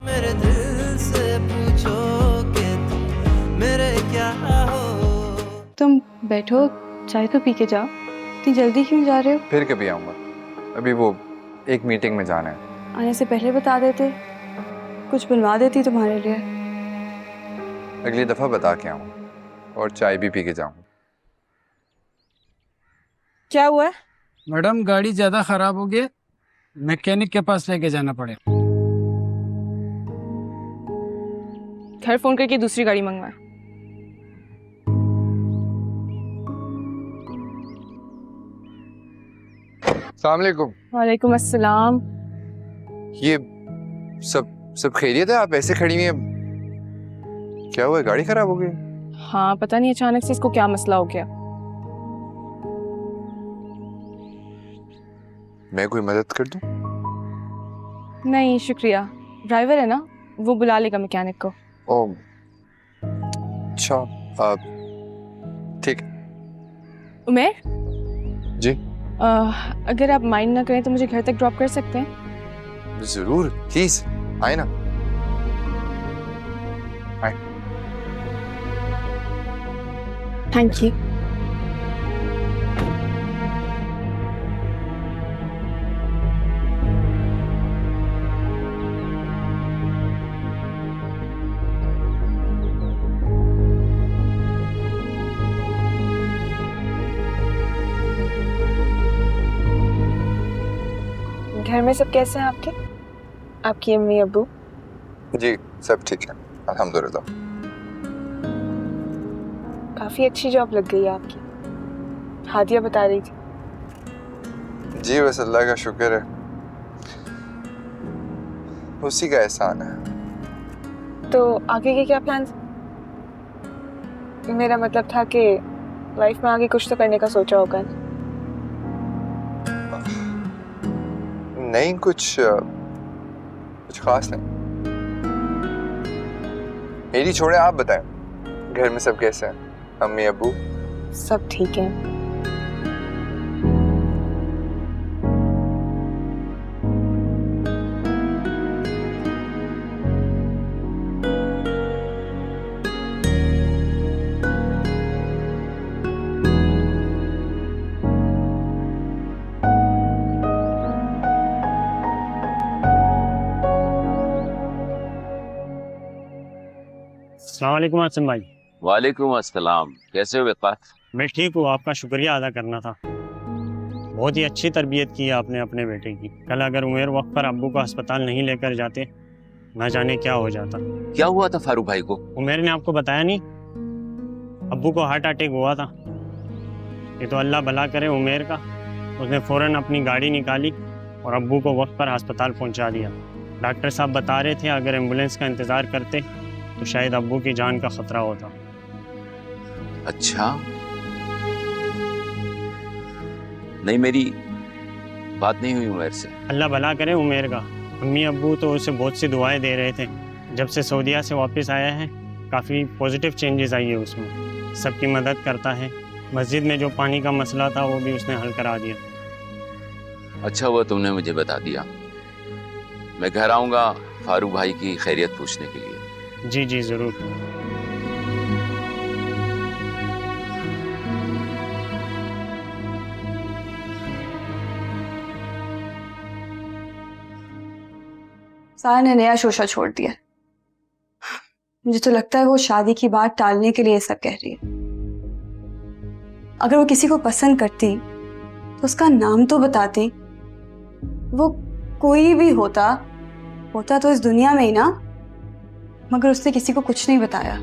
मेरे दिल से पूछो कि तुम मेरे क्या हो। तुम बैठो, चाय तो पी के जाओ। इतनी जल्दी क्यों जा रहे हो? फिर कभी आऊँगा, अभी वो एक मीटिंग में जाना है। आने से पहले बता देते, कुछ बनवा देती तुम्हारे लिए। अगली दफ़ा बता के आऊँ और चाय भी पी के जाऊँ। क्या हुआ है? मैडम गाड़ी ज्यादा खराब हो गई, मैकेनिक के पास लेके जाना पड़े। घर फोन करके दूसरी गाड़ी मंगवा। अस्सलाम वालेकुम। वालेकुम अस्सलाम। ये सब खैरियत है? आप ऐसे खड़ी हुई हैं, क्या हुआ है? गाड़ी खराब हो गई? हाँ, पता नहीं अचानक से इसको क्या मसला हो गया। मैं कोई मदद कर दूं? नहीं शुक्रिया, ड्राइवर है ना, वो बुला लेगा मैकेनिक को। ओह अच्छा, ठीक। उमेर जी अगर आप माइंड ना करें तो मुझे घर तक ड्रॉप कर सकते हैं? जरूर, प्लीज आए ना। आए। Thank you. घर में सब कैसे हैं आपके? आपकी अम्मी अब्बू? जी सब ठीक है अल्हम्दुलिल्लाह। काफी अच्छी जॉब लग गई है आपकी, हादिया बता रही थी। जी बस अल्लाह का शुक्र है, उसी का एहसान है। तो आगे के क्या प्लान? मेरा मतलब था कि लाइफ में आगे कुछ तो करने का सोचा होगा ना? नहीं, कुछ खास नहीं। मेरी छोड़े, आप बताएं, घर में सब कैसे हैं? अम्मी अब्बू? सब ठीक है। अस्सलाम वालेकुम आसिम भाई। वालेकुम अस्सलाम। कैसे हो वक़ास? मैं ठीक हूँ, आपका शुक्रिया अदा करना था। बहुत ही अच्छी तरबियत की है आपने अपने बेटे की। कल अगर उमेर वक्त पर अब्बू को अस्पताल नहीं लेकर जाते, न जाने क्या हो जाता। क्या हुआ था फारूक भाई को? उमेर ने आपको बताया नहीं? अब्बू को हार्ट अटैक हुआ था। ये तो अल्लाह भला करे उमेर का, उसने फ़ौरन अपनी गाड़ी निकाली और अब्बू को वक्त पर अस्पताल पहुँचा दिया। डॉक्टर साहब बता रहे थे अगर एम्बुलेंस का इंतज़ार करते तो शायद अब्बू की जान का खतरा होता। अच्छा, नहीं मेरी बात नहीं हुई उमर से। अल्लाह भला करे उमेर का। अम्मी अब्बू तो उसे बहुत सी दुआएं दे रहे थे। जब से सऊदीया से वापस आया है काफ़ी पॉजिटिव चेंजेस आई है उसमें, सबकी मदद करता है। मस्जिद में जो पानी का मसला था वो भी उसने हल करा दिया। अच्छा हुआ तुमने मुझे बता दिया। मैं घर आऊँगा फारूक भाई की खैरियत पूछने के लिए। जी जी ज़रूर। सारा ने नया शोशा छोड़ दिया। मुझे तो लगता है वो शादी की बात टालने के लिए सब कह रही है। अगर वो किसी को पसंद करती तो उसका नाम तो बताती। वो कोई भी होता तो इस दुनिया में ही ना, मगर उसने किसी को कुछ नहीं बताया।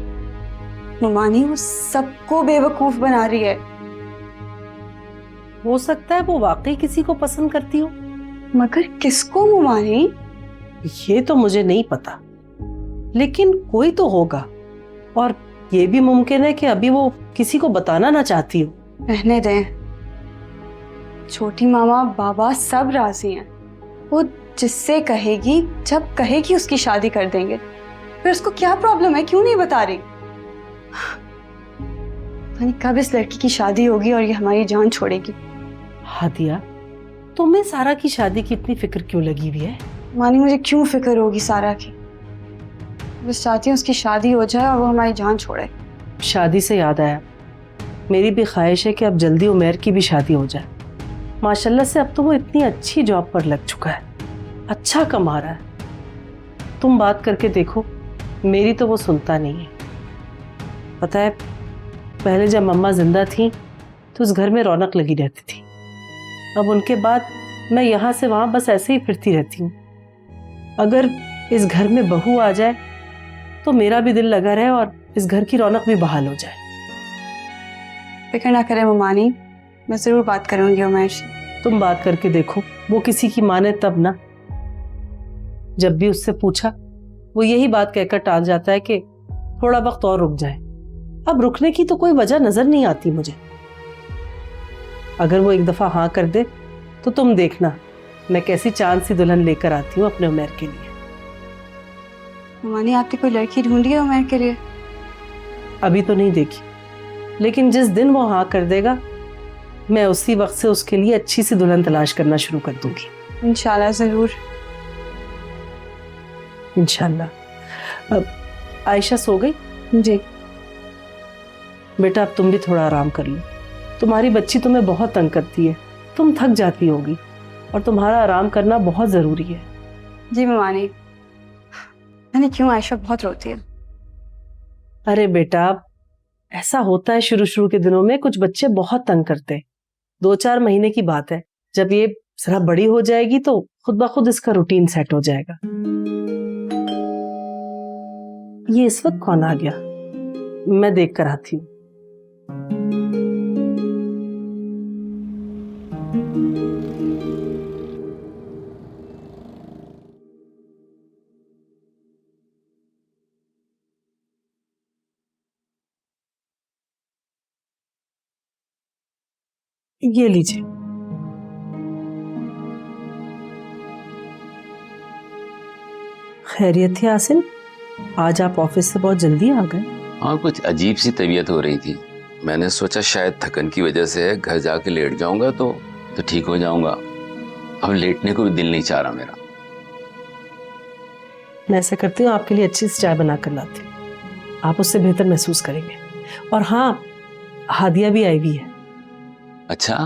नुमानी वो सबको बेवकूफ बना रही है। हो सकता है वो वाकई किसी को पसंद करती हो, मगर किसको नुमानी? ये तो मुझे नहीं पता, लेकिन कोई तो होगा। और ये भी मुमकिन है कि अभी वो किसी को बताना ना चाहती हो। रहने दें, छोटी मामा बाबा सब राजी हैं। वो जिससे कहेगी, जब कहेगी उसकी शादी कर देंगे। फिर उसको क्या प्रॉब्लम है, क्यों नहीं बता रही? यानी कब इस लड़की की शादी होगी और ये हमारी जान छोड़ेगी। हादिया, तुम्हें सारा की शादी की इतनी फिक्र क्यों लगी हुई है? मानी मुझे क्यों फिक्र होगी सारा की? बस चाहती हूँ उसकी शादी हो जाए और वो हमारी जान छोड़े। शादी से याद आया, मेरी भी ख्वाहिश है कि अब जल्दी उमेर की भी शादी हो जाए। माशाल्लाह से अब तो वो इतनी अच्छी जॉब पर लग चुका है, अच्छा कमा रहा है। तुम बात करके देखो, मेरी तो वो सुनता नहीं है। पता है, पहले जब मम्मा जिंदा थी तो उस घर में रौनक लगी रहती थी। अब उनके बाद मैं यहाँ से वहाँ बस ऐसे ही फिरती रहती हूँ। अगर इस घर में बहू आ जाए तो मेरा भी दिल लगा रहे और इस घर की रौनक भी बहाल हो जाए। फिक्र ना करें ममानी, मैं ज़रूर बात करूँगी उमेर से। तुम बात करके देखो, वो किसी की माने तब ना। जब भी उससे पूछा वो यही बात कहकर टाल जाता है कि थोड़ा वक्त और रुक जाए। अब रुकने की तो कोई वजह नजर नहीं आती मुझे। अगर वो एक दफा हाँ कर दे तो तुम देखना मैं कैसी चांद सी दुल्हन लेकर आती हूँ अपने उमेर के लिए। ममानी, आपने कोई लड़की ढूंढी है उमेर के लिए? अभी तो नहीं देखी, लेकिन जिस दिन वो हाँ कर देगा मैं उसी वक्त से उसके लिए अच्छी सी दुल्हन तलाश करना शुरू कर दूंगी। इंशाल्लाह ज़रूर। इंशाल्लाह। अब आयशा सो गई? जी। बेटा अब तुम भी थोड़ा आराम कर लो। तुम्हारी बच्ची तुम्हें बहुत तंग करती है, तुम थक जाती होगी और तुम्हारा आराम करना बहुत ज़रूरी है। जी ममानी, मैंने क्यों, आयशा बहुत रोती है। अरे बेटा, ऐसा होता है शुरू शुरू के दिनों में, कुछ बच्चे बहुत तंग करते हैं। 2-4 महीने की बात है, जब ये जरा बड़ी हो जाएगी तो खुद ब खुद इसका रूटीन सेट हो जाएगा। ये इस वक्त कौन आ गया? मैं देख कर आती हूँ। ये लीजिए। खैरियत है आसिम? आज आप ऑफिस से बहुत जल्दी आ गए। हाँ, कुछ अजीब सी तबीयत हो रही थी। मैंने सोचा शायद थकन की वजह से घर जाके लेट जाऊंगा तो ठीक हो जाऊंगा। अब लेटने को भी दिल नहीं चाह रहा मेरा। मैं ऐसा करती हूँ, आपके लिए अच्छी सी चाय बना कर लाती हूँ, आप उससे बेहतर महसूस करेंगे। और हाँ, हादिया भी आई हुई है। अच्छा,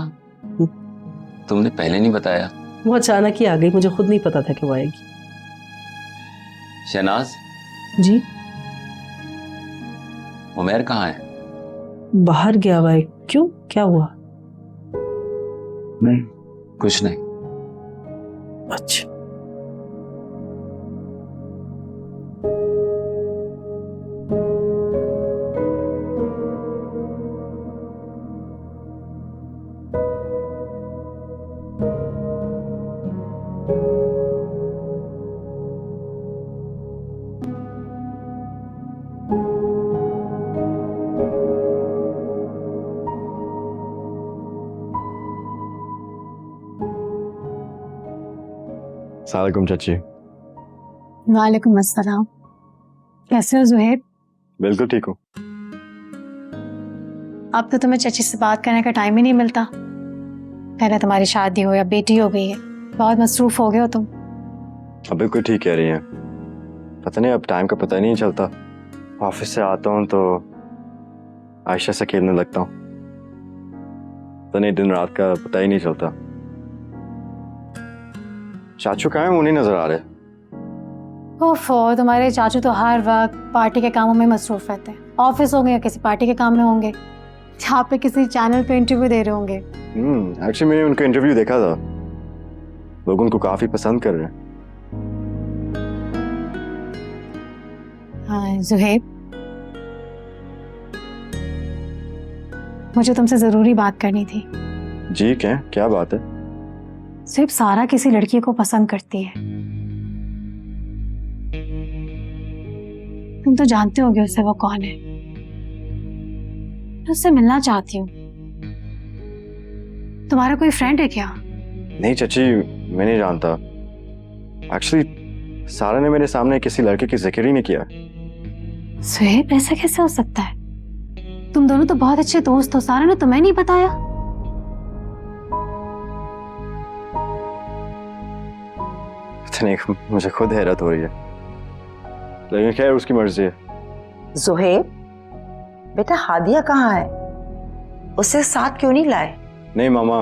तुमने पहले नहीं बताया? वो अचानक ही आ गई, मुझे खुद नहीं पता था कि वो आएगी। शहनाज जी? उमेर कहाँ है? बाहर गया हुआ है। क्यों, क्या हुआ? नहीं, कुछ नहीं। अच्छा। अस्सलामुअलैकुम चाची। वालेकुम अस्सलाम। कैसे हो जुहैब? बिल्कुल ठीक हूँ। अब तो तुम्हें चाची से बात करने का टाइम ही नहीं मिलता। पहले तुम्हारी शादी हो या बेटी हो गई है, बहुत मसरूफ हो गए हो तुम। अब बिल्कुल ठीक कह रही हैं। पता नहीं, अब टाइम का पता नहीं चलता। ऑफिस से आता हूँ तो आयशा से खेलने लगता हूँ। पता नहीं, दिन रात का पता ही नहीं चलता। चाचू कहाँ हैं? वो नहीं नजर आ रहे। ओफो, तुम्हारे चाचू तो हर वक्त पार्टी के कामों में मसरूफ रहते हैं। ऑफिस होंगे या किसी पार्टी के काम में होंगे, जहाँ पे किसी चैनल पे इंटरव्यू दे रहे होंगे। एक्चुअली मैंने उनका इंटरव्यू देखा था, लोग उनको काफी पसंद कर रहे हैं। हाँ जुहैब, मुझे तुमसे जरूरी बात करनी थी। जी क्या बात है? सिर्फ सारा किसी लड़की को पसंद करती है, तुम तो जानते होगे उससे वो कौन है। मैं उससे मिलना चाहती हूँ। तुम्हारा कोई फ्रेंड है क्या? नहीं चाची, मैं नहीं जानता। एक्चुअली सारा ने मेरे सामने किसी लड़के की जिक्र ही नहीं किया। सुहेब, ऐसा कैसे हो सकता है? तुम दोनों तो बहुत अच्छे दोस्त हो, सारा ने तुम्हें नहीं बताया? पता नहीं, मुझे खुद हैरत हो रही है। लेकिन खैर उसकी मर्जी है। जोहेब, बेटा हादिया कहाँ है? उसे साथ क्यों नहीं लाए? नहीं मामा,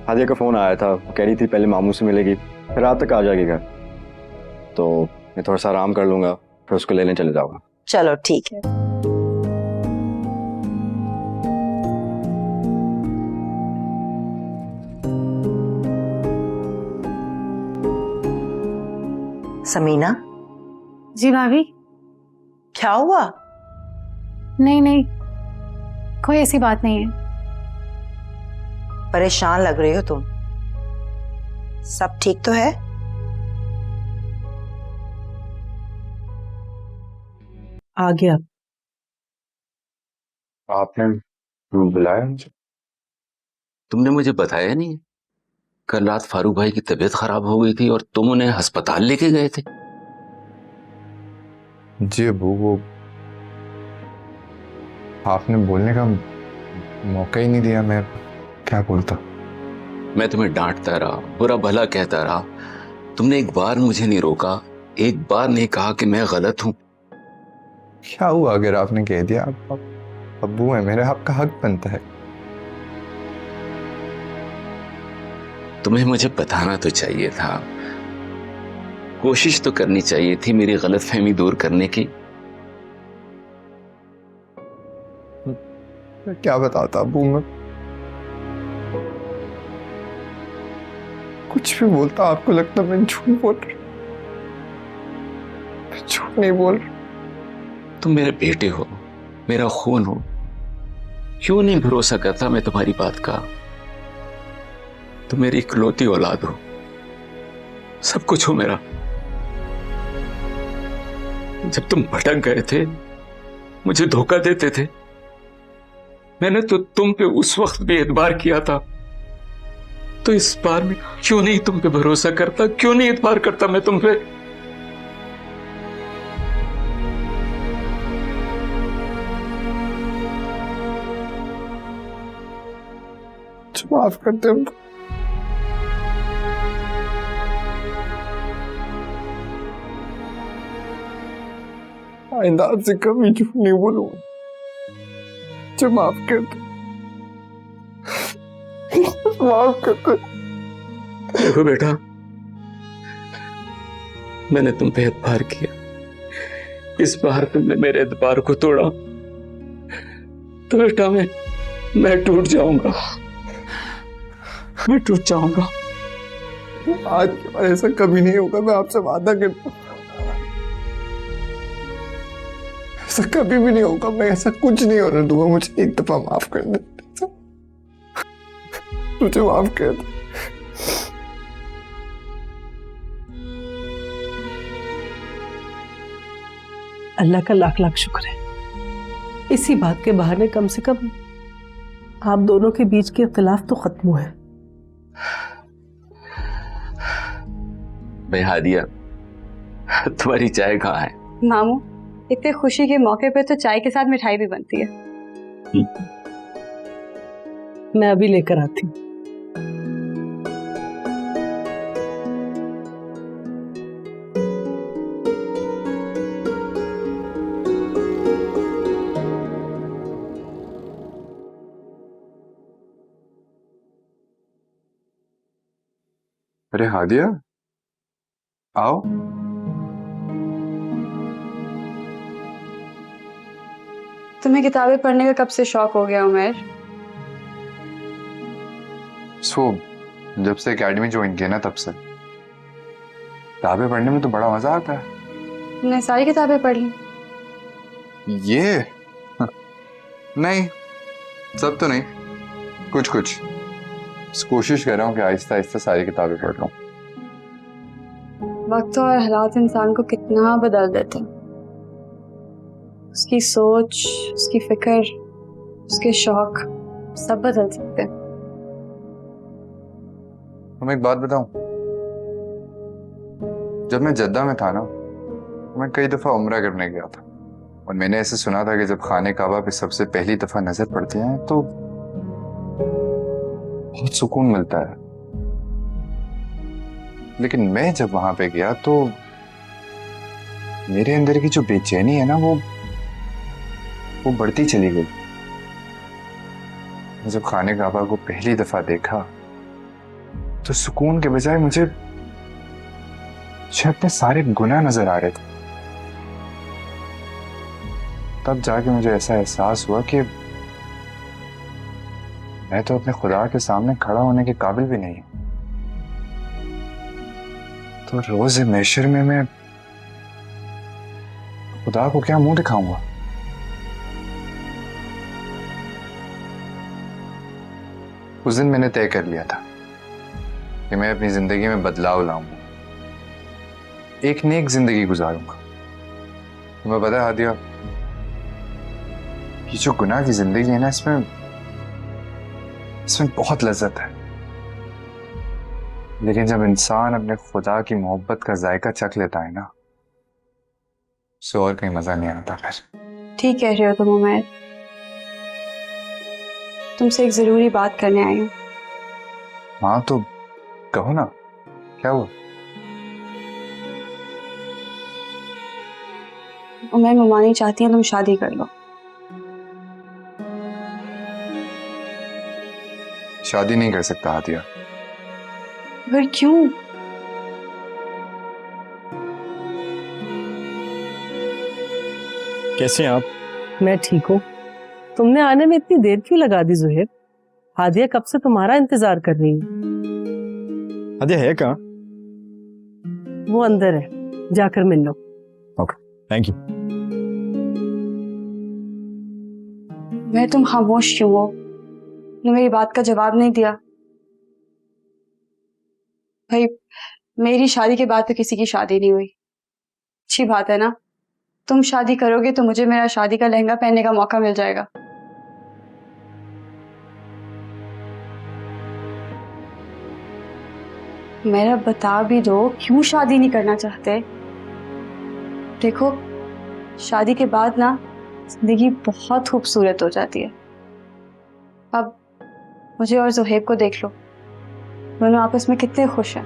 हादिया का फोन आया था, वो कह रही थी पहले मामू से मिलेगी फिर रात तक आ जाएगी घर, तो मैं थोड़ा सा आराम कर लूंगा फिर उसको लेने चले जाऊंगा। चलो ठीक है। समीना, जी भाभी। क्या हुआ? नहीं नहीं, कोई ऐसी बात नहीं है। परेशान लग रही हो तुम। सब ठीक तो है? आ गया। आपने बुलाया मुझे? तुमने मुझे बताया नहीं? कल रात फारूक भाई की तबीयत खराब हो गई थी और तुम उन्हें अस्पताल लेके गए थे। जी अबू, वो आपने बोलने का मौका ही नहीं दिया, मैं क्या बोलता। मैं तुम्हें डांटता रहा, बुरा भला कहता रहा, तुमने एक बार मुझे नहीं रोका, एक बार नहीं कहा कि मैं गलत हूं। क्या हुआ अगर आपने कह दिया? आप अब्बू है मेरे, आपका हक बनता है। तुम्हें मुझे बताना तो चाहिए था, कोशिश तो करनी चाहिए थी मेरी गलतफहमी दूर करने की। मैं क्या बताता अब्बू, मैं कुछ भी बोलता आपको लगता मैं झूठ बोल रहा। मैं झूठ नहीं बोल रहा। तुम मेरे बेटे हो, मेरा खून हो, क्यों नहीं भरोसा करता मैं तुम्हारी बात का? तुम मेरी इकलौती औलाद हो, सब कुछ हो मेरा। जब तुम भटक गए थे, मुझे धोखा देते थे, मैंने तो तुम पे उस वक्त भी एतबार किया था, तो इस बार में क्यों नहीं तुम पे भरोसा करता, क्यों नहीं एतबार करता मैं तुम पे? माफ करते हमको। आइंदा आपसे कभी झूठ नहीं बोलूंगा। जो माफ कर दो, माफ कर दो। देखो बेटा, मैंने तुम पे एतबार किया, इस बार तुमने मेरे एतबार को तोड़ा, तो बेटा मैं टूट जाऊंगा, मैं टूट जाऊंगा। आज के बाद ऐसा कभी नहीं होगा, मैं आपसे वादा करता हूँ। ऐसा कभी भी नहीं होगा, मैं ऐसा कुछ नहीं होने दूंगा। मुझे एक दफा माफ कर दे, मुझे माफ कर दे। अल्लाह का लाख लाख शुक्र है, इसी बात के बहाने कम से कम आप दोनों के बीच के इख्तिलाफ तो खत्म हुए। भाई हादिया, तुम्हारी चाय कहाँ है? मामू, इतने खुशी के मौके पे तो चाय के साथ मिठाई भी बनती है। मैं अभी लेकर आती हूँ। अरे हादिया, आओ। तुम्हें किताबें पढ़ने का कब से शौक हो गया उमेर? जब से एकेडमी ज्वाइन किया ना, तब से। किताबें पढ़ने में तो बड़ा मजा आता है। तुमने सारी किताबें पढ़ ली? ये नहीं, सब तो नहीं, कुछ कुछ। कोशिश कर रहा हूँ कि आहिस्ता आहिस्ता सारी किताबें पढ़ लूं। वक्त और हालात इंसान को कितना बदल देते हैं। उसकी सोच, उसकी फिक्र, उसके शौक सब बदल सकते हैं। मैं एक बात बताऊं, जब मैं जद्दा में था ना, मैं कई दफा उम्रा करने गया था और मैंने ऐसे सुना था कि जब खाने काबा पे सबसे पहली दफा नजर पड़ती है तो बहुत सुकून मिलता है। लेकिन मैं जब वहां पे गया तो मेरे अंदर की जो बेचैनी है ना, वो बढ़ती चली गई। जब खाने काबा को पहली दफा देखा तो सुकून के बजाय मुझे अपने सारे गुनाह नजर आ रहे थे। तब जाके मुझे ऐसा एहसास हुआ कि मैं तो अपने खुदा के सामने खड़ा होने के काबिल भी नहीं हूं। तो रोज महशर में मैं खुदा को क्या मुंह दिखाऊंगा? उस दिन मैंने तय कर लिया था कि मैं अपनी जिंदगी में बदलाव लाऊंगा, एक नेक जिंदगी गुजारूंगा। तुम्हें पता है हादिया, ये जो गुनाह की जिंदगी है ना, इसमें बहुत लज्जत है। लेकिन जब इंसान अपने खुदा की मोहब्बत का जायका चख लेता है ना, उससे और कहीं मजा नहीं आता। फिर ठीक कह रहे हो तुम उमैर। तुमसे एक जरूरी बात करने आई हूँ। हाँ तो कहो ना, क्या हुआ? उमैर, ममानी चाहती है तुम शादी कर लो। शादी नहीं कर सकता हादिया। पर क्यों? कैसे हैं आप? मैं ठीक हूँ। तुमने आने में इतनी देर क्यों लगा दी जुहेब? हादिया कब से तुम्हारा इंतजार कर रही है। हादिया है कहाँ? वो अंदर है, जाकर मिल लो। Okay, thank you. मैं तुम खामोश क्यों हो? तुमने मेरी बात का जवाब नहीं दिया। भाई, मेरी शादी के बाद तो किसी की शादी नहीं हुई। अच्छी बात है ना? तुम शादी करोगे तो मुझे मेरा शादी का लहंगा पहनने का मौका मिल जाएगा। मेरा बता भी दो, क्यों शादी नहीं करना चाहते? देखो, शादी के बाद ना जिंदगी बहुत खूबसूरत हो जाती है। अब मुझे और ज़ुहैब को देख लो, दोनों आपस में कितने खुश हैं।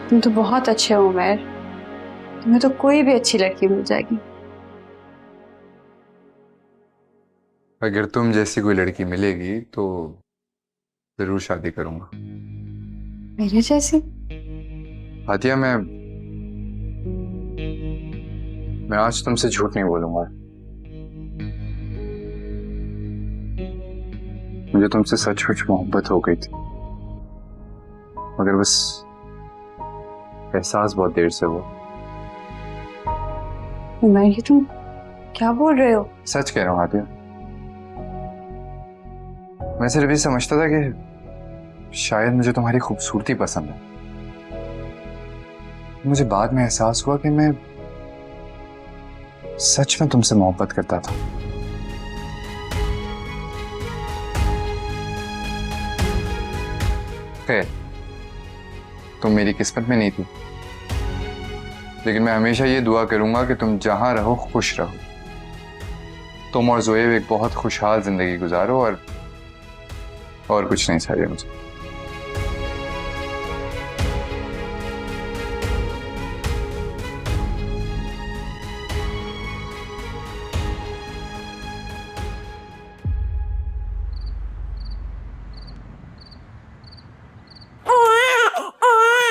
तुम तो बहुत अच्छे हो उमैर, तुम्हें तो कोई भी अच्छी लड़की मिल जाएगी। अगर तुम जैसी कोई लड़की मिलेगी तो जरूर शादी करूंगा। मेरे जैसी? हादिया, मैं आज तुमसे झूठ नहीं बोलूंगा। मुझे तुमसे सचमुच मोहब्बत हो गई थी, मगर बस एहसास बहुत देर से हुआ। उमैर, ये तुम क्या बोल रहे हो? सच कह रहा हूँ हादिया। मैं सिर्फ ये समझता था कि शायद मुझे तुम्हारी खूबसूरती पसंद है। मुझे बाद में एहसास हुआ कि मैं सच में तुमसे मोहब्बत करता था। खैर, तुम मेरी किस्मत में नहीं थी, लेकिन मैं हमेशा ये दुआ करूंगा कि तुम जहां रहो खुश रहो। तुम और ज़ुहैब एक बहुत खुशहाल जिंदगी गुजारो, और कुछ नहीं चाहिए मुझे।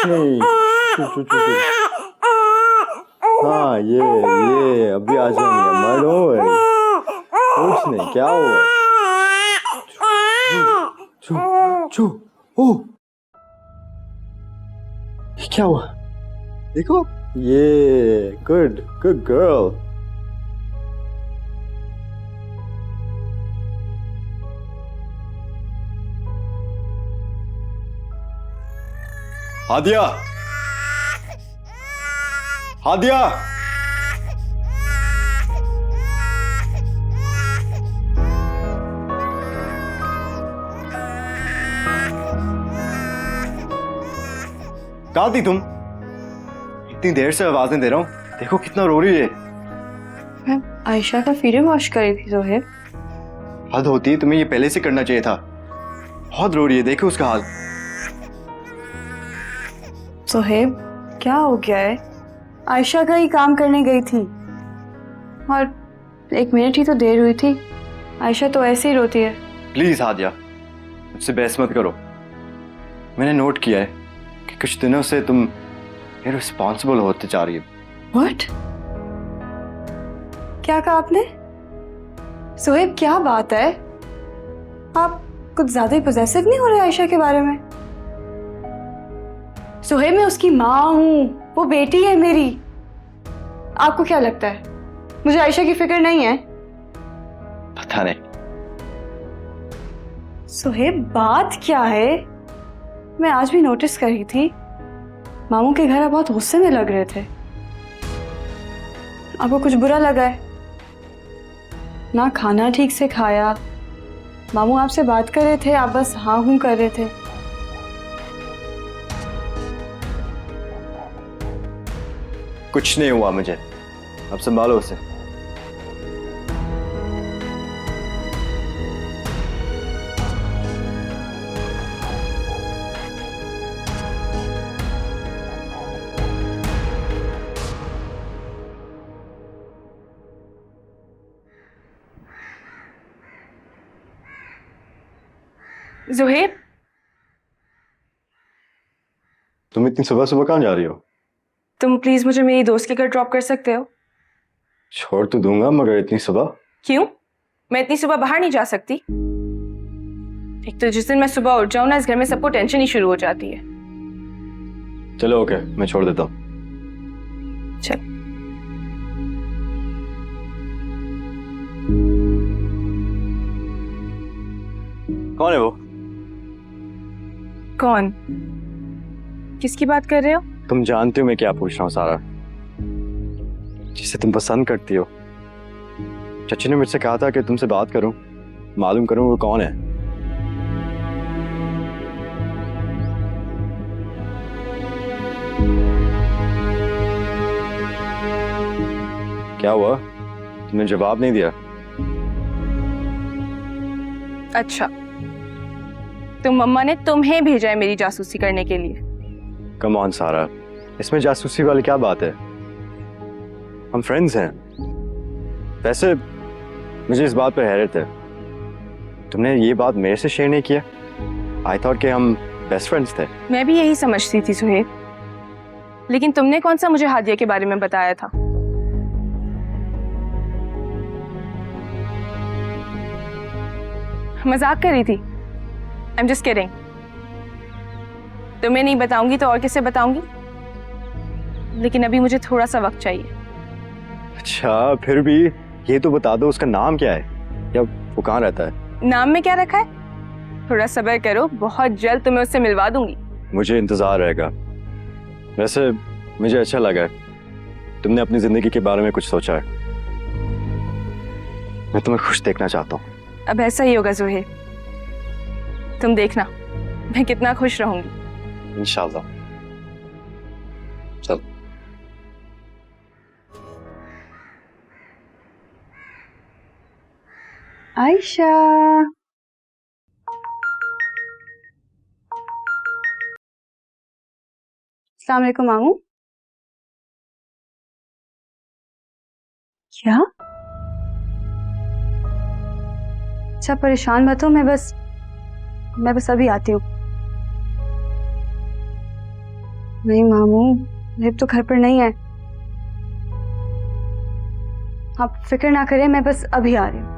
नहीं, हाँ ये अभी आ जाएंगे अम्मा, डोंट वरी। कुछ नहीं, क्या हुआ? चू ओ, क्या हुआ? देखो, ये गुड गर्ल। हादिया, हादिया, कहाँ थी तुम? इतनी देर से आवाजें दे रहा हूँ, देखो कितना रो रही है। मैं आयशा का फीडर वॉश कर रही थी ज़ुहैब। हद होती है, तुम्हें ये पहले से करना चाहिए था। बहुत रो रही है, देखो उसका हाल। सोहेब, क्या हो गया है? आयशा का ही काम करने गई थी और 1 मिनट ही तो देर हुई थी। आयशा तो ऐसे ही रोती है। प्लीज हादिया, मुझसे बहस मत करो। मैंने नोट किया है कि कुछ दिनों से तुम इररिस्पॉन्सिबल होते जा रही हो। व्हाट? क्या कहा आपने? सोहेब, क्या बात है? आप कुछ ज्यादा ही पॉसेसिव नहीं हो रहे आयशा के बारे में? सोहेब, मैं उसकी माँ हूं, वो बेटी है मेरी। आपको क्या लगता है मुझे आयशा की फिक्र नहीं है? पता नहीं। सोहेब, बात क्या है? मैं आज भी नोटिस कर रही थी, मामू के घर आप बहुत गुस्से में लग रहे थे। आपको कुछ बुरा लगा है? ना खाना ठीक से खाया, मामू आपसे बात कर रहे थे, आप बस हाँ हूं कर रहे थे। कुछ नहीं हुआ मुझे, अब संभालो उसे। ज़ुहैब, तुम इतनी सुबह सुबह कहाँ जा रही हो? तुम प्लीज मुझे मेरी दोस्त के घर ड्रॉप कर सकते हो? छोड़ तो दूंगा, मगर इतनी सुबह? क्यों? मैं इतनी सुबह बाहर नहीं जा सकती? एक तो जिस दिन मैं सुबह उठ जाऊं ना, इस घर में सबको टेंशन ही शुरू हो जाती है। चलो ओके, मैं छोड़ देता हूँ। चल। कौन है वो? कौन? किसकी बात कर रहे हो? तुम जानते हो मैं क्या पूछ रहा हूँ सारा? जिसे तुम पसंद करती हो। चाची ने मुझसे कहा था कि तुमसे बात करूं, मालूम करूं वो कौन है। क्या हुआ? तुमने जवाब नहीं दिया? अच्छा, तो मम्मा ने तुम्हें भेजा है मेरी जासूसी करने के लिए? कम ऑन सारा, इसमें जासूसी वाली क्या बात है? हम फ्रेंड्स हैं। वैसे मुझे इस बात पर हैरत है, तुमने ये बात मेरे से शेयर नहीं किया। आई थॉट कि हम बेस्ट फ्रेंड्स थे। मैं भी यही समझती थी सुहेब, लेकिन तुमने कौन सा मुझे हादिया के बारे में बताया था? मजाक कर रही थी। I am just kidding. तुम्हें नहीं बताऊंगी तो और किसे बताऊंगी? लेकिन अभी मुझे थोड़ा सा वक्त चाहिए। अच्छा, फिर भी ये तो बता दो उसका नाम क्या है, या वो कहाँ रहता है? नाम में क्या रखा है? थोड़ा सब्र करो, बहुत जल्द तुम्हें उससे मिलवा दूंगी। मुझे इंतजार रहेगा। वैसे मुझे अच्छा लगा तुमने अपनी जिंदगी के बारे में कुछ सोचा है। मैं तुम्हें खुश देखना चाहता हूँ। अब ऐसा ही होगा ज़ुहैब, तुम देखना मैं कितना खुश रहूंगी। इंशाल्लाह। चल। आयशा, अस्सलाम वालेकुम मामू। क्या? अच्छा, परेशान मत हो, मैं बस अभी आती हूँ। नहीं मामू, लेब तो घर पर नहीं है। आप फिक्र ना करें, मैं बस अभी आ रही हूँ।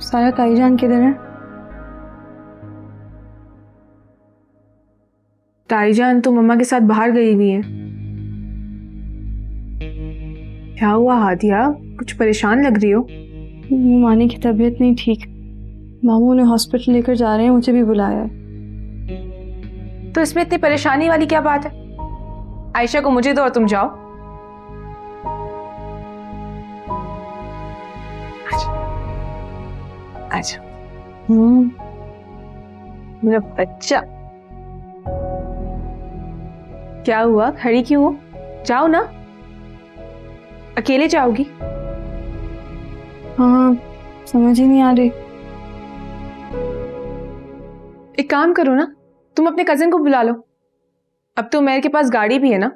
सारा ताईजान किधर है? ताईजान तो मम्मा के साथ बाहर गई हुई है। क्या हुआ हादिया, कुछ परेशान लग रही हो? मानी की तबीयत नहीं ठीक, मामू उन्हें हॉस्पिटल लेकर जा रहे हैं, मुझे भी बुलाया है। तो इसमें इतनी परेशानी वाली क्या बात है? आयशा को मुझे दो और तुम जाओ। आजा। मेरा बच्चा। क्या हुआ, खड़ी क्यों हो? जाओ ना। अकेले जाओगी? हाँ, समझ ही नहीं आ रही। एक काम करो ना, तुम अपने कजिन को बुला लो। अब तो उमैर के पास गाड़ी भी है ना,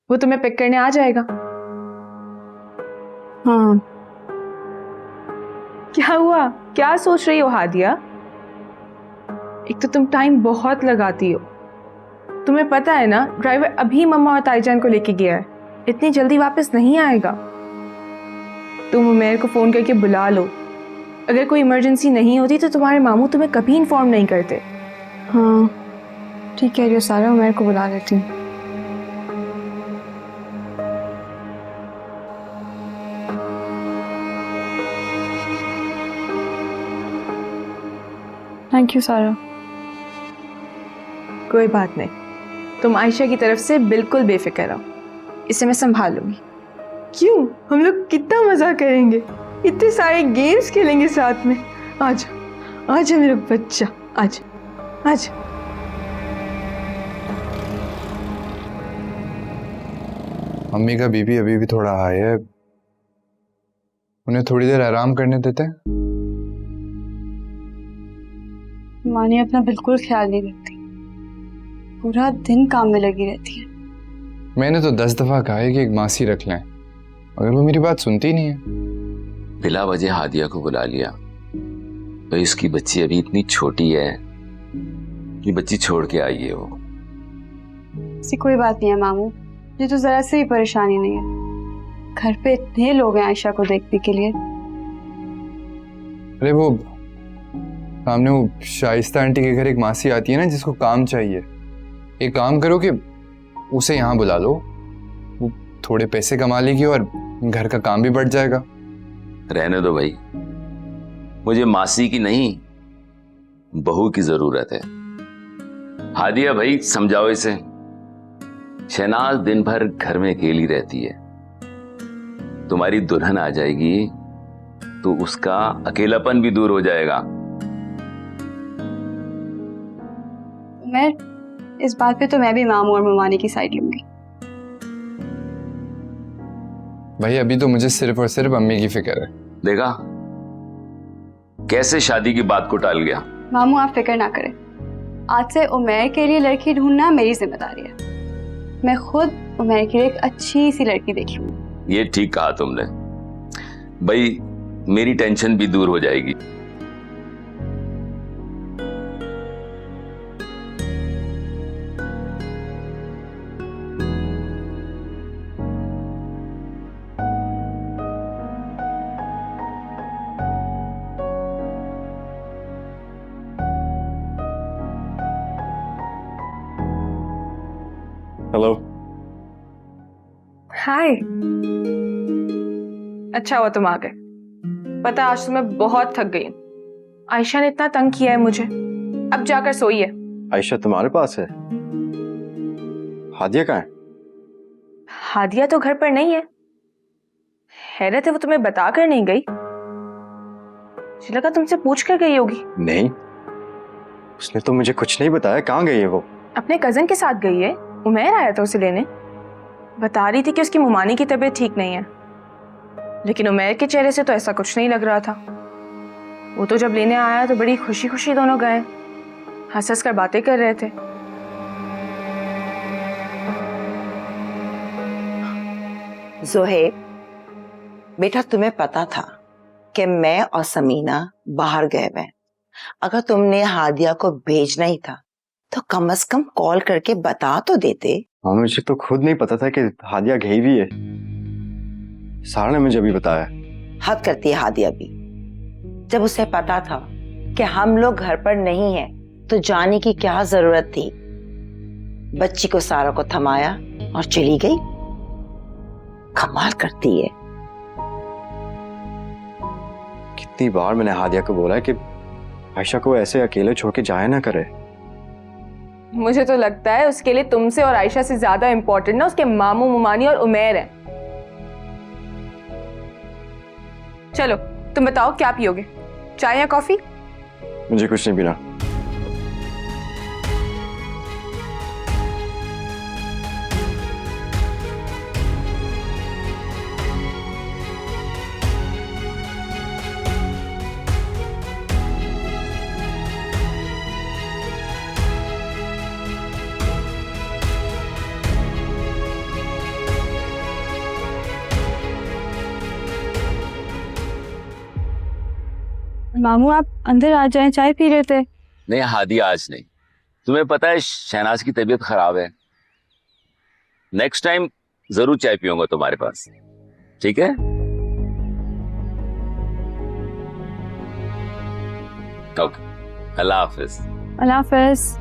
वो तुम्हें पिक करने आ जाएगा। हाँ, क्या हुआ, क्या सोच रही हो हादिया? एक तो तुम टाइम बहुत लगाती हो। तुम्हें पता है ना, ड्राइवर अभी मम्मा और ताईजान को लेके गया है, इतनी जल्दी वापस नहीं आएगा। तुम उमैर को फोन करके बुला लो। अगर कोई इमरजेंसी नहीं होती तो तुम्हारे मामू तुम्हें कभी इन्फॉर्म नहीं करते। हाँ, ठीक कह रही हो सारा, उमैर को बुला लेती हूँ। थैंक यू सारा। कोई बात नहीं, तुम आयशा की तरफ से बिल्कुल बेफिक्र रहो, इसे मैं संभाल लूंगी। क्यों, हम लोग कितना मजा करेंगे, इतने सारे गेम्स खेलेंगे साथ में। आजा आजा मेरा बच्चा, आजा आजा। मम्मी का बीपी अभी भी थोड़ा हाई है, उन्हें थोड़ी देर आराम करने देते हैं। मानी अपना बिल्कुल ख्याल नहीं रखती, पूरा दिन काम में लगी रहती है। मैंने तो 10 दफा कहा है कि एक मासी रख लें, मगर वो मेरी बात सुनती नहीं है। बिला वजह हादिया को बुला लिया, तो इसकी बच्ची अभी इतनी छोटी है कि बच्ची छोड़ के आई है वो। ऐसी कोई बात नहीं है मामू, ये तो जरा से भी परेशानी नहीं है। घर पे इतने लोग हैं आयशा को देखने के लिए। अरे वो सामने वो शाइस्ता आंटी के घर एक मासी आती है ना, जिसको काम चाहिए। एक काम करो कि उसे यहाँ बुला लो, वो थोड़े पैसे कमा लेगी और घर का काम भी बढ़ जाएगा। रहने दो भाई, मुझे मासी की नहीं बहू की जरूरत है। हादिया भाई समझाओ इसे। शहनाज दिन भर घर में अकेली रहती है, तुम्हारी दुल्हन आ जाएगी तो उसका अकेलापन भी दूर हो जाएगा। मैं इस बात पे तो मैं भी मामू और ममानी की साइड लूंगी। भाई अभी तो मुझे सिर्फ और सिर्फ अम्मी की फिक्र है। देखा कैसे शादी की बात को टाल गया। मामू आप फिक्र ना करें, आज से उमैर के लिए लड़की ढूंढना मेरी जिम्मेदारी है। मैं खुद उमैर के लिए एक अच्छी सी लड़की देख लूंगी। ये ठीक कहा तुमने भाई, मेरी टेंशन भी दूर हो जाएगी। हेलो। हाय, अच्छा हुआ तुम आ गए। पता आज तो मैं बहुत थक गई हूँ। आयशा ने इतना तंग किया है मुझे, अब जाकर सोइए। आयशा तुम्हारे पास है? हादिया कहाँ है? हादिया तो घर पर नहीं है। हैरत है, वो तुम्हें बता कर नहीं गई। मुझे लगा तुमसे पूछ कर गई होगी। नहीं, उसने तो मुझे कुछ नहीं बताया। कहाँ गई है वो? अपने कजन के साथ गई है, उमैर आया था उसे लेने। बता रही थी कि उसकी मुमानी की तबीयत ठीक नहीं है, लेकिन उमैर के चेहरे से तो ऐसा कुछ नहीं लग रहा था। वो तो जब लेने आया तो बड़ी खुशी खुशी दोनों गए, हंस हंस कर बातें कर रहे थे। जोहेब बेटा, तुम्हें पता था कि मैं और समीना बाहर गए हुए। अगर तुमने हादिया को भेजना ही था तो कम से कम कॉल करके बता तो देते। हाँ, मुझे तो खुद नहीं पता था कि हादिया गई भी है। सारा ने मुझे अभी बताया। हद करती है हादिया भी। जब उसे पता था कि हम लोग घर पर नहीं हैं, तो जाने की क्या जरूरत थी। बच्ची को सारा को थमाया और चली गई। कमाल करती है। कितनी बार मैंने हादिया को बोला है कि आयशा को ऐसे अकेले छोड़ के जाया ना करे। मुझे तो लगता है उसके लिए तुमसे और आयशा से ज्यादा इंपॉर्टेंट ना उसके मामू मुमानी और उमैर है। चलो तुम बताओ क्या पियोगे, चाय या कॉफी? मुझे कुछ नहीं पीना। मामू आप अंदर आ जाएं, चाय पी रहे थे। नहीं हादिया, आज नहीं। तुम्हें पता है शहनाज की तबीयत खराब है। नेक्स्ट टाइम जरूर चाय पीऊंगा तुम्हारे पास, ठीक है? ओके, अल्लाह हाफिज। अल्लाह हाफिज।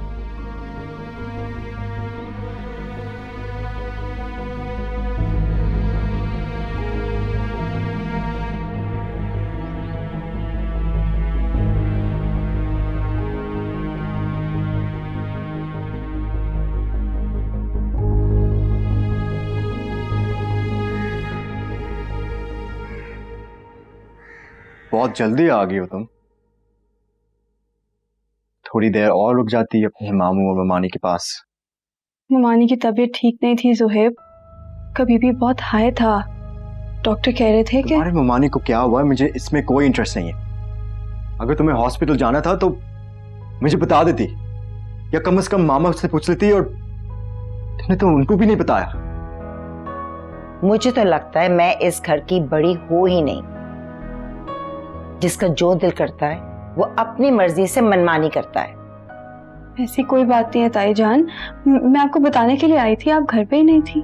बहुत जल्दी आ गई हो तुम। थोड़ी देर और रुक जाती अपने मामू और ममानी के पास। ममानी की तबीयत ठीक नहीं थी ज़ुहैब, कभी भी बहुत हाई था। डॉक्टर कह रहे थे कि तुम्हारे ममानी को क्या हुआ, मुझे इसमें कोई इंटरेस्ट नहीं है। अगर तुम्हें हॉस्पिटल जाना था तो मुझे बता देती, या कम से कम मामा से पूछ लेती, और तुमने तो उनको भी नहीं बताया। मुझे तो लगता है मैं इस घर की बड़ी हो ही नहीं। जिसका जो दिल करता है वो अपनी मर्जी से मनमानी करता है। ऐसी कोई बात नहीं है ताई जान, मैं आपको बताने के लिए आई थी, आप घर पे ही नहीं थी।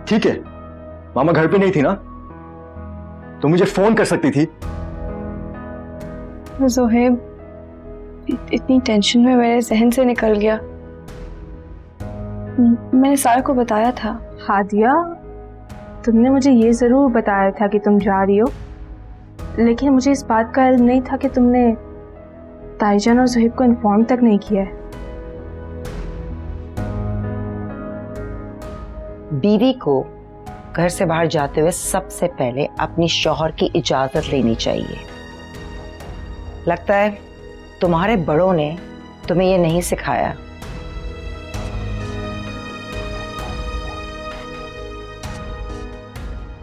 ठीक है, मामा घर पे नहीं थी ना, तो मुझे फोन कर सकती थी। ज़ुहैब इतनी टेंशन में मेरे जहन से निकल गया। मैंने सारा को बताया था। हादिया, तुमने मुझे ये ज़रूर बताया था कि तुम जा रही हो, लेकिन मुझे इस बात का इल्म नहीं था कि तुमने ताईजान और ज़ुहैब को इन्फॉर्म तक नहीं किया है। बीवी को घर से बाहर जाते हुए सबसे पहले अपनी शौहर की इजाजत लेनी चाहिए। लगता है तुम्हारे बड़ों ने तुम्हें ये नहीं सिखाया।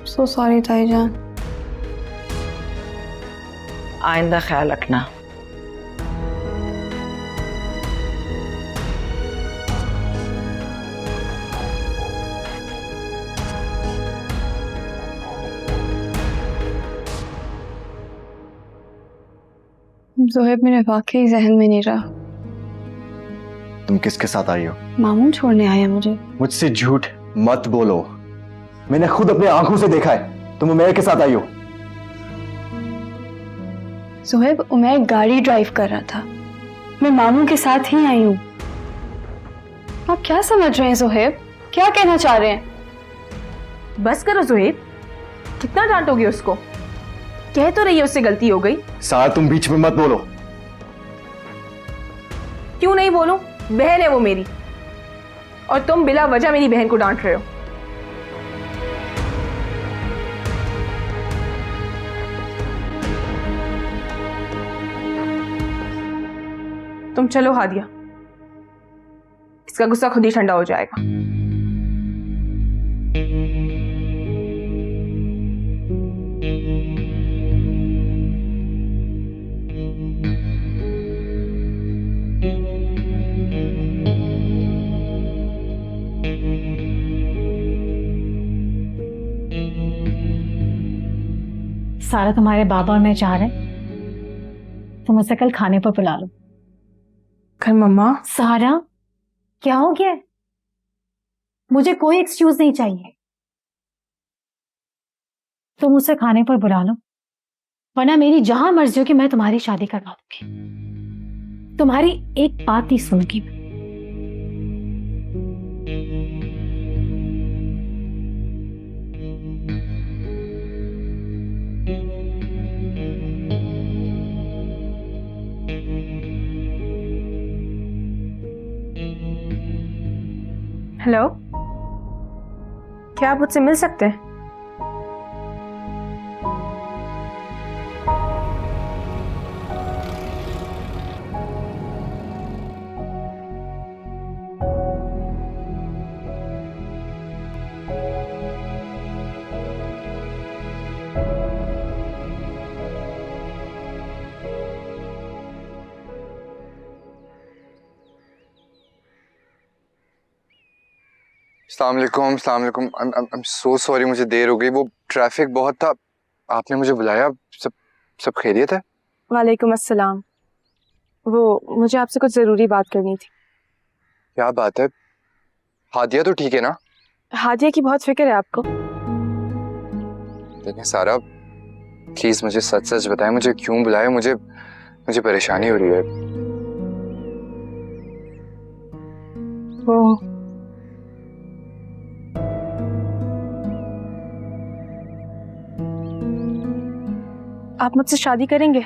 सो सॉरी ताईजान। आइंदा ख्याल रखना। ज़ुहैब मेरे वाकई जहन में नहीं रहा। तुम किसके साथ आई हो? मामू छोड़ने आया मुझे। मुझसे झूठ मत बोलो, मैंने खुद अपने आंखों से देखा है तुम उमैर के साथ आई हो। ज़ुहैब उमैर गाड़ी ड्राइव कर रहा था, मैं मामू के साथ ही आई हूँ। आप क्या समझ रहे हैं ज़ुहैब, क्या कहना चाह रहे हैं? बस करो ज़ुहैब, कितना डांटोगे उसको? कह तो रही है उससे गलती हो गई। सार तुम बीच में मत बोलो। क्यों नहीं बोलूं? बहन है वो मेरी, और तुम बिला वजह मेरी बहन को डांट रहे हो। तुम चलो हादिया, इसका गुस्सा खुद ही ठंडा हो जाएगा। सारा तुम्हारे बाबा और मैं चाह रहे हैं तुम उसे कल खाने पर बुला लो। कल मम्मा? सारा क्या हो गया? मुझे कोई एक्सक्यूज नहीं चाहिए, तुम उसे खाने पर बुला लो, वरना मेरी जहां मर्जी हो कि मैं तुम्हारी शादी करवा दूंगी। तुम्हारी एक बात नहीं सुनूंगी मैं। हेलो, क्या आप मुझसे मिल सकते हैं? अस्सलाम वालेकुम। आई एम सो सॉरी, मुझे देर हो गई, वो ट्रैफिक बहुत था। आपने मुझे बुलाया, सब खैरियत है? वालेकुम अस्सलाम। वो मुझे आपसे कुछ ज़रूरी बात करनी थी। क्या बात है? हादिया तो ठीक है ना? हादिया की बहुत फिक्र है आपको। देखिए सारा, प्लीज मुझे सच सच बताएं, मुझे क्यों बुलाया? मुझे परेशानी हो रही है। वो आप मुझसे शादी करेंगे?